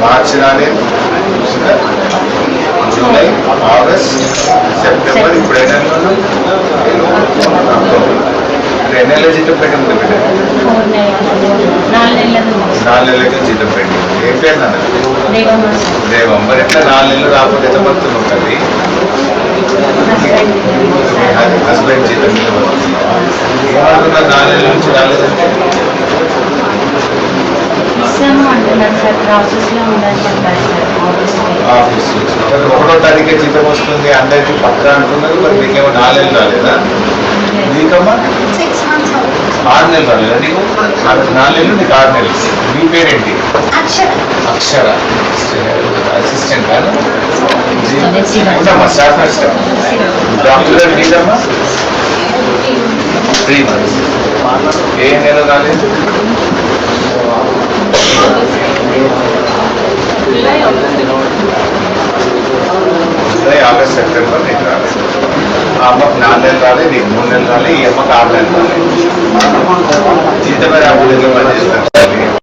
March రాలేదు, July, August, September, ఇప్పుడు ఏ నెలలో అక్టోబర్. ఎన్ని నెలల జీతం పెట్టింది బిడ్డ? 4 నెలలకి జీతం పెట్టి. ఏం పేరు నాన్న? దేవం. మరి ఎట్లా 4 నెలలు రాకపోతే ఎంత బతుకున్నావు తల్లి? హస్బెండ్ జీతం మీద బతుకుతున్నావా? ఏమంటున్నారు 4 నెలల నుంచి రాలేదంటే? ఆఫీస్ 1వ తారీఖే జీతం వస్తుంది అందరికి పక్క అంటున్నారు. మరి మీకేమో 4 నెలలు రాలేదా? నీకమ్మా 6 నెలలు రాలేదా? నీకు 4 నెలలు, నీకు 6 నెలలు. మీ పేరేంటి? అక్షర. అసిస్టెంట్ కాదు స్టాఫ్ నర్స్. డాక్టర్ గారు మీదమ్మా 3 months. ఏ నెల రాలేదు? జూలై, ఆగస్ట్, సెప్టెంబర్ నీకు రాలేదు. ఆ అమ్మకు 4 నెలలు రాలేదు, నీకు 3 నెలలు రాలేదు, ఈ అమ్మకు 6 నెలలు రాలేదు. జీతమే రాకుండా పనిచేస్తారు.